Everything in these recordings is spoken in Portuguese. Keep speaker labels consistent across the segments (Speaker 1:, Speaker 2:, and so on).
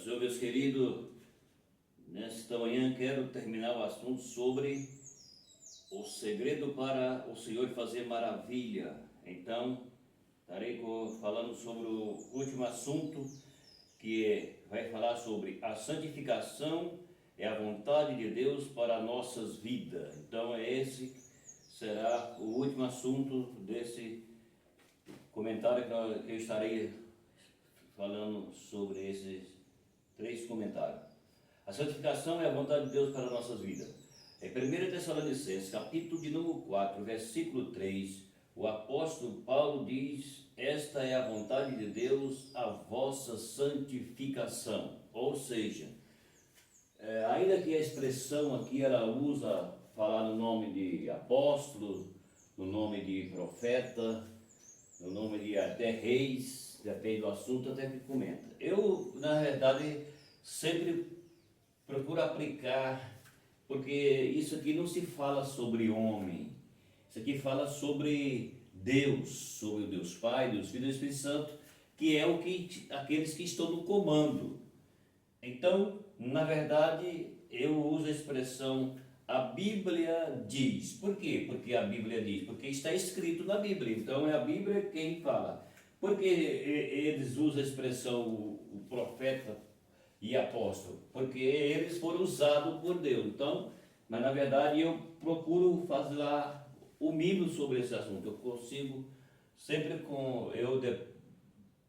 Speaker 1: Senhor, meus queridos, nesta manhã quero terminar o assunto sobre o segredo para o Senhor fazer maravilha. Então, estarei falando sobre o último assunto, vai falar sobre a santificação é a vontade de Deus para nossas vidas. Então, esse será o último assunto desse comentário que eu estarei falando sobre esses 3 comentários. A santificação é a vontade de Deus para nossas vidas. Em 1 Tessalonicenses, capítulo de número 4, versículo 3, o apóstolo Paulo diz: esta é a vontade de Deus, a vossa santificação. Ou seja, ainda que a expressão aqui ela usa falar no nome de apóstolo, no nome de profeta, no nome de até reis, depende do assunto, até que comenta. Eu, na verdade, sempre procuro aplicar, porque isso aqui não se fala sobre homem, isso aqui fala sobre Deus, sobre o Deus Pai, Deus Filho e Deus Espírito Santo, que é aqueles que estão no comando. Então, na verdade, eu uso a expressão a Bíblia diz. Por quê? Porque a Bíblia diz, porque está escrito na Bíblia, então é a Bíblia quem fala. Porque eles usam a expressão o profeta e apóstolo? Porque eles foram usados por Deus. Então, mas na verdade eu procuro fazer lá o mínimo sobre esse assunto. Eu consigo sempre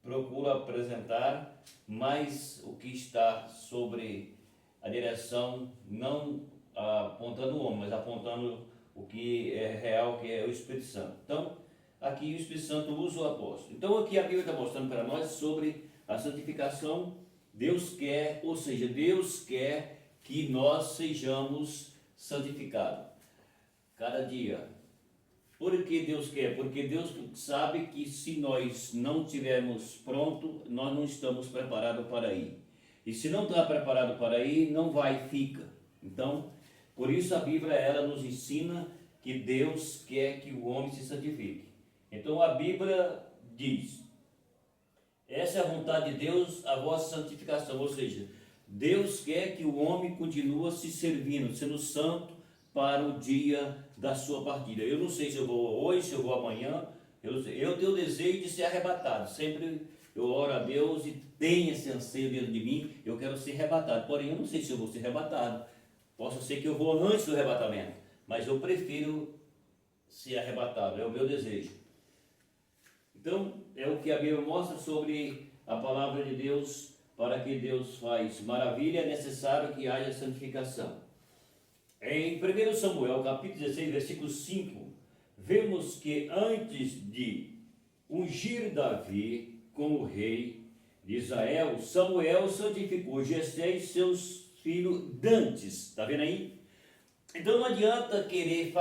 Speaker 1: procuro apresentar mais o que está sobre a direção, não apontando o homem, mas apontando o que é real, que é o Espírito Santo. Então, aqui o Espírito Santo usa o apóstolo. Então, aqui a Bíblia está mostrando para nós sobre a santificação. Deus quer, ou seja, Deus quer que nós sejamos santificados cada dia. Por que Deus quer? Porque Deus sabe que se nós não estivermos prontos, nós não estamos preparados para ir. E se não está preparado para ir, não vai, fica. Então, por isso a Bíblia ela nos ensina que Deus quer que o homem se santifique. Então a Bíblia diz: essa é a vontade de Deus, a vossa santificação. Ou seja, Deus quer que o homem continue se servindo, sendo santo para o dia da sua partida. Eu não sei se eu vou hoje, se eu vou amanhã. Eu tenho o desejo de ser arrebatado. Sempre eu oro a Deus e tenho esse anseio dentro de mim. Eu quero ser arrebatado. Porém, eu não sei se eu vou ser arrebatado. Posso ser que eu vou antes do arrebatamento, mas eu prefiro ser arrebatado. É o meu desejo. Então, é o que a Bíblia mostra sobre a palavra de Deus. Para que Deus faz maravilha, é necessário que haja santificação. Em 1 Samuel, capítulo 16, versículo 5, vemos que antes de ungir Davi como rei de Israel, Samuel santificou Jessé e seus filhos dantes. Está vendo aí? Então não adianta querer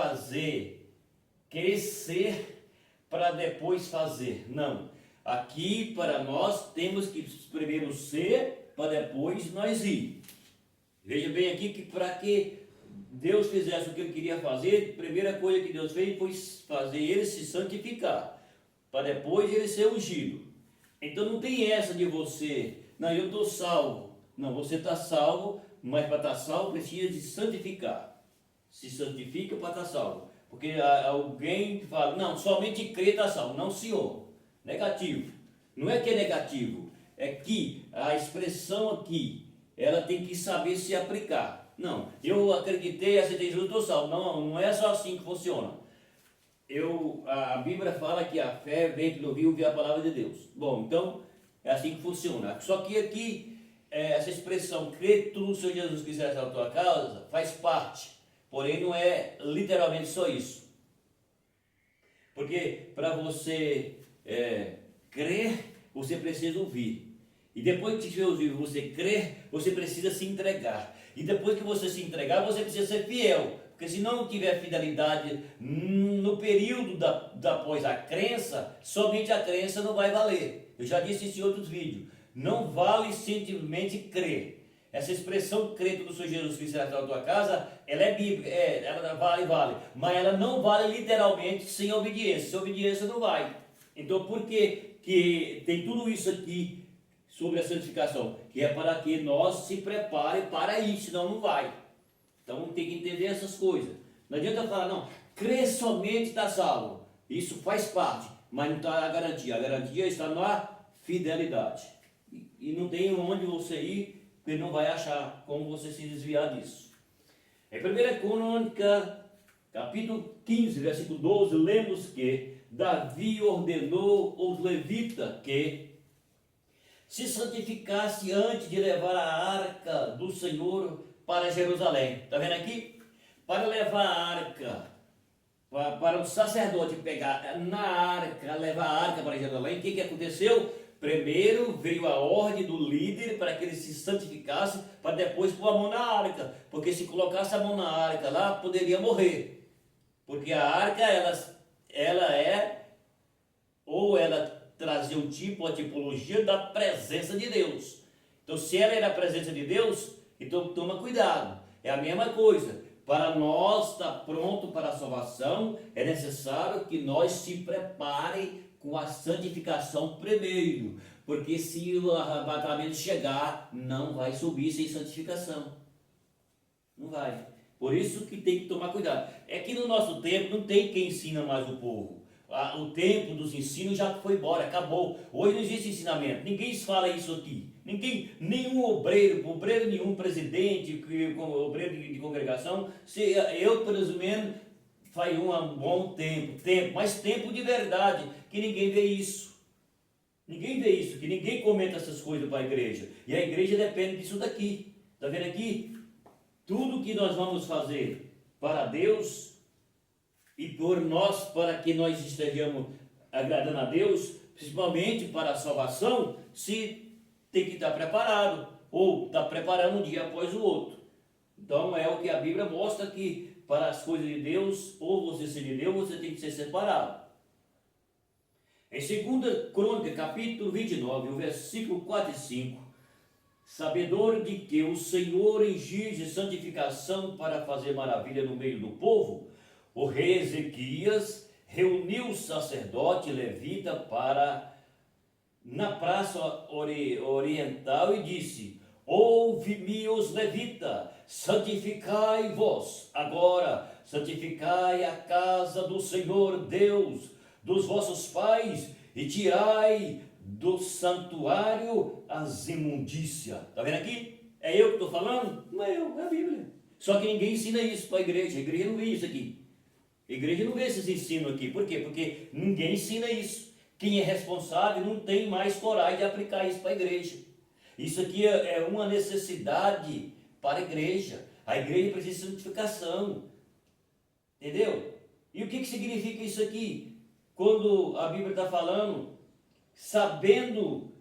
Speaker 1: ser para depois fazer. Não. Aqui para nós temos que primeiro ser para depois nós ir. Veja bem aqui que para que Deus fizesse o que ele queria fazer, a primeira coisa que Deus fez foi fazer ele se santificar, para depois ele ser ungido. Então não tem essa de você, não, eu estou salvo. Não, você está salvo, mas para estar salvo precisa de santificar. Se santifica para estar salvo. Porque alguém fala, não, somente crer está salvo. Não, senhor. Negativo. Não é que é negativo, é que a expressão aqui, ela tem que saber se aplicar. Não, eu acreditei, aceitei Jesus, estou salvo. Não é só assim que funciona. A Bíblia fala que a fé vem pelo ouvir a palavra de Deus. Bom, então é assim que funciona. Só que aqui, essa expressão, crer tu no Senhor Jesus Cristo na tua casa, faz parte. Porém, não é literalmente só isso. Porque para você crer, você precisa ouvir. E depois que você crer, você precisa se entregar. E depois que você se entregar, você precisa ser fiel. Porque se não tiver fidelidade no período após a crença, somente a crença não vai valer. Eu já disse isso em outros vídeos. Não vale simplesmente crer. Essa expressão crer no Senhor Jesus Cristo na tua casa, ela é bíblica, ela vale. Mas ela não vale literalmente sem obediência. Sem obediência não vai. Então por que tem tudo isso aqui sobre a santificação, que é para que nós se prepare para isso, senão não vai. Então tem que entender essas coisas. Não adianta falar, não, crê somente está salvo. Isso faz parte, mas não está a garantia. A garantia está na fidelidade. E não tem onde você ir, porque não vai achar como você se desviar disso. Em 1 Crônica, capítulo 15, versículo 12, lemos que Davi ordenou aos levitas que se santificasse antes de levar a arca do Senhor para Jerusalém. Está vendo aqui? Para levar a arca, para o sacerdote pegar na arca, levar a arca para Jerusalém, o que aconteceu? Primeiro veio a ordem do líder para que ele se santificasse, para depois pôr a mão na arca, porque se colocasse a mão na arca lá, poderia morrer, porque a arca, ela trazia um tipo, a tipologia da presença de Deus. Então, se ela era a presença de Deus, então toma cuidado. É a mesma coisa. Para nós estar pronto para a salvação, é necessário que nós se prepare com a santificação primeiro. Porque se o arrebatamento chegar, não vai subir sem santificação. Não vai. Por isso que tem que tomar cuidado. É que no nosso tempo não tem quem ensina mais o povo. O tempo dos ensinos já foi embora, acabou. Hoje não existe ensinamento, ninguém fala isso aqui. Ninguém, nenhum obreiro nenhum presidente, obreiro de congregação, eu pelo menos faz um bom tempo, mas tempo de verdade, que ninguém vê isso. Ninguém vê isso, que ninguém comenta essas coisas para a igreja. E a igreja depende disso daqui. Está vendo aqui? Tudo que nós vamos fazer para Deus e por nós, para que nós estejamos agradando a Deus, principalmente para a salvação, se tem que estar preparado, ou está preparando um dia após o outro. Então é o que a Bíblia mostra, que para as coisas de Deus, ou você ser de Deus, você tem que ser separado. Em 2 Crônica, capítulo 29, o versículo 4 e 5, sabedor de que o Senhor exige santificação para fazer maravilha no meio do povo, o rei Ezequias reuniu o sacerdote levita na praça oriental e disse: ouve-me os levitas, santificai-vos agora, santificai a casa do Senhor Deus dos vossos pais e tirai do santuário as imundícias. Está vendo aqui? É eu que estou falando? Não é eu, é a Bíblia. Só que ninguém ensina isso para a igreja não vê isso aqui. A igreja não vê esses ensinos aqui. Por quê? Porque ninguém ensina isso. Quem é responsável não tem mais coragem de aplicar isso para a igreja. Isso aqui é uma necessidade para a igreja. A igreja precisa de santificação. Entendeu? E o que significa isso aqui? Quando a Bíblia está falando, sabendo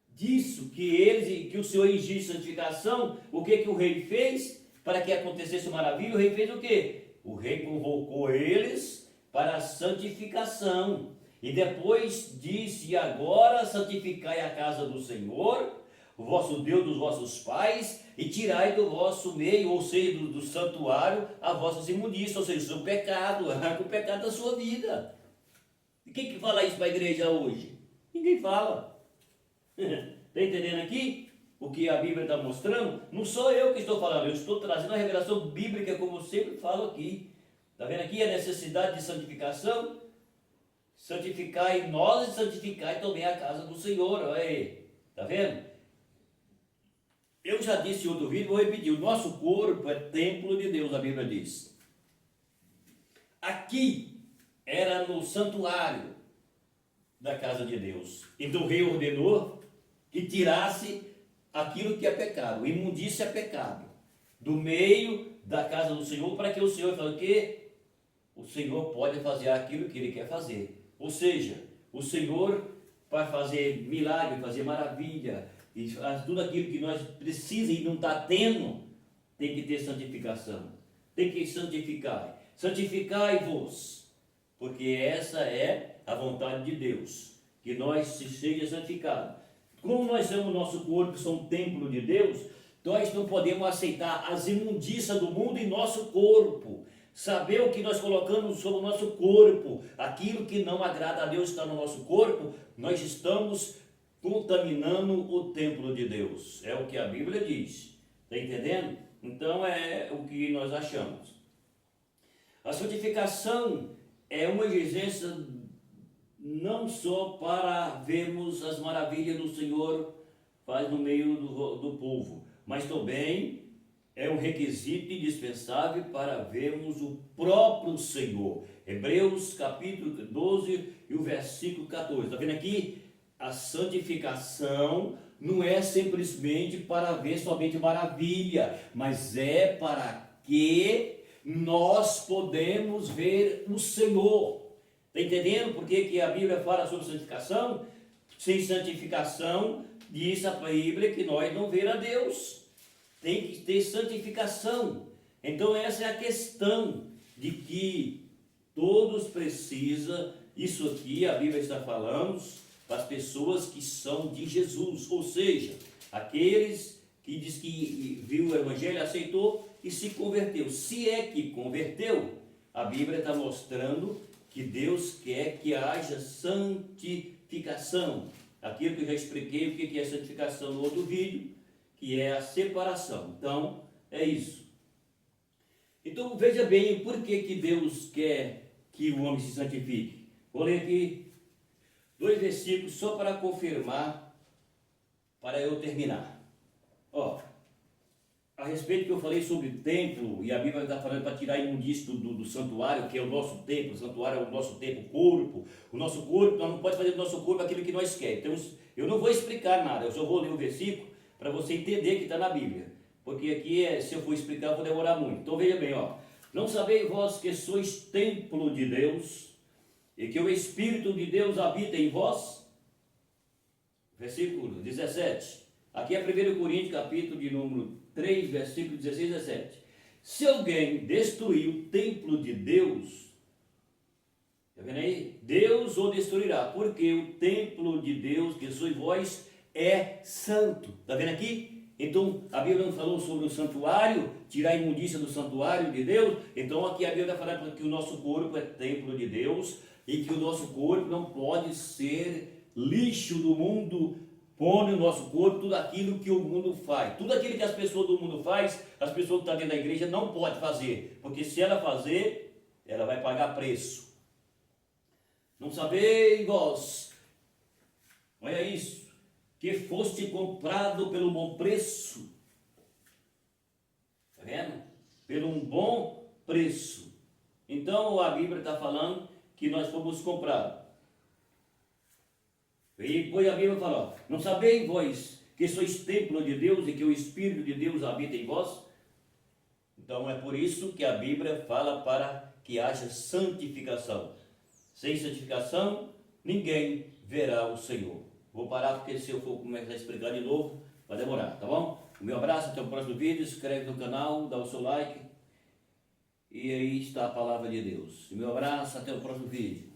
Speaker 1: disso, que o Senhor exige santificação, o que o rei fez para que acontecesse maravilha? O rei fez o quê? O rei convocou eles para a santificação. E depois disse: e agora santificai a casa do Senhor, o vosso Deus dos vossos pais, e tirai do vosso meio, ou seja, do santuário, as vossas imundícias, ou seja, o seu pecado, arranca o pecado da sua vida. E quem que fala isso para a igreja hoje? Ninguém fala. Está entendendo aqui o que a Bíblia está mostrando? Não sou eu que estou falando, eu estou trazendo a revelação bíblica, como eu sempre falo aqui. Está vendo aqui a necessidade de santificação? Santificai nós e santificai também a casa do Senhor. Olha aí, está vendo? Eu já disse em outro vídeo, vou repetir: o nosso corpo é templo de Deus, a Bíblia diz. Aqui era no santuário da casa de Deus. Então o rei ordenou que tirasse aquilo que é pecado, imundícia é pecado, do meio da casa do Senhor, para que o Senhor fale que o Senhor pode fazer aquilo que Ele quer fazer. Ou seja, o Senhor vai fazer milagre, fazer maravilha, e tudo aquilo que nós precisamos e não está tendo, tem que ter santificação. Tem que santificar. Santificai-vos, porque essa é a vontade de Deus, que nós sejamos santificados. Como nós somos, nosso corpo, somos um templo de Deus, nós não podemos aceitar as imundícias do mundo em nosso corpo. Saber o que nós colocamos sobre o nosso corpo, aquilo que não agrada a Deus está no nosso corpo, nós estamos contaminando o templo de Deus. É o que a Bíblia diz. Está entendendo? Então é o que nós achamos. A santificação é uma exigência não só para vermos as maravilhas do Senhor faz no meio do povo, mas também é um requisito indispensável para vermos o próprio Senhor. Hebreus capítulo 12 e o versículo 14. Está vendo aqui? A santificação não é simplesmente para ver somente maravilha, mas é para que nós podemos ver o Senhor. Está entendendo por que a Bíblia fala sobre santificação? Sem santificação, diz a Bíblia que nós não veremos a Deus. Tem que ter santificação. Então essa é a questão de que todos precisam, isso aqui a Bíblia está falando para as pessoas que são de Jesus, ou seja, aqueles que diz que viu o Evangelho, aceitou e se converteu. Se é que converteu, a Bíblia está mostrando que Deus quer que haja santificação. Aquilo que eu já expliquei, o que é santificação no outro vídeo, que é a separação. Então, é isso. Então, veja bem, por que Deus quer que o homem se santifique? Vou ler aqui 2 versículos só para confirmar, para eu terminar. Ó, a respeito que eu falei sobre o templo, e a Bíblia está falando para tirar a imundícia do santuário, que é o nosso templo. O santuário é o nosso templo, corpo. O nosso corpo, nós não podemos fazer do nosso corpo aquilo que nós queremos. Então, eu não vou explicar nada, eu só vou ler o versículo para você entender que está na Bíblia. Porque aqui, se eu for explicar, eu vou demorar muito. Então, veja bem, ó. Não sabeis vós que sois templo de Deus, e que o Espírito de Deus habita em vós? Versículo 17. Aqui é 1 Coríntios, capítulo de número 3, versículo 16 e 17. Se alguém destruir o templo de Deus, está vendo aí? Deus o destruirá, porque o templo de Deus, que sois vós, é santo. Está vendo aqui? Então, a Bíblia não falou sobre o santuário, tirar a imundícia do santuário de Deus. Então, aqui a Bíblia está falando que o nosso corpo é templo de Deus e que o nosso corpo não pode ser lixo do mundo. Põe no nosso corpo tudo aquilo que o mundo faz. Tudo aquilo que as pessoas do mundo faz, as pessoas que estão dentro da igreja não podem fazer. Porque se ela fazer, ela vai pagar preço. Não sabeis vós, olha isso, que foste comprado pelo bom preço. Está vendo? Pelo um bom preço. Então a Bíblia está falando que nós fomos comprados. E depois a Bíblia fala, ó, não sabeis vós que sois templo de Deus e que o Espírito de Deus habita em vós? Então é por isso que a Bíblia fala para que haja santificação. Sem santificação, ninguém verá o Senhor. Vou parar porque se eu for começar a explicar de novo, vai demorar, tá bom? O meu abraço, até o próximo vídeo, se inscreve no canal, dá o seu like. E aí está a palavra de Deus. O meu abraço, até o próximo vídeo.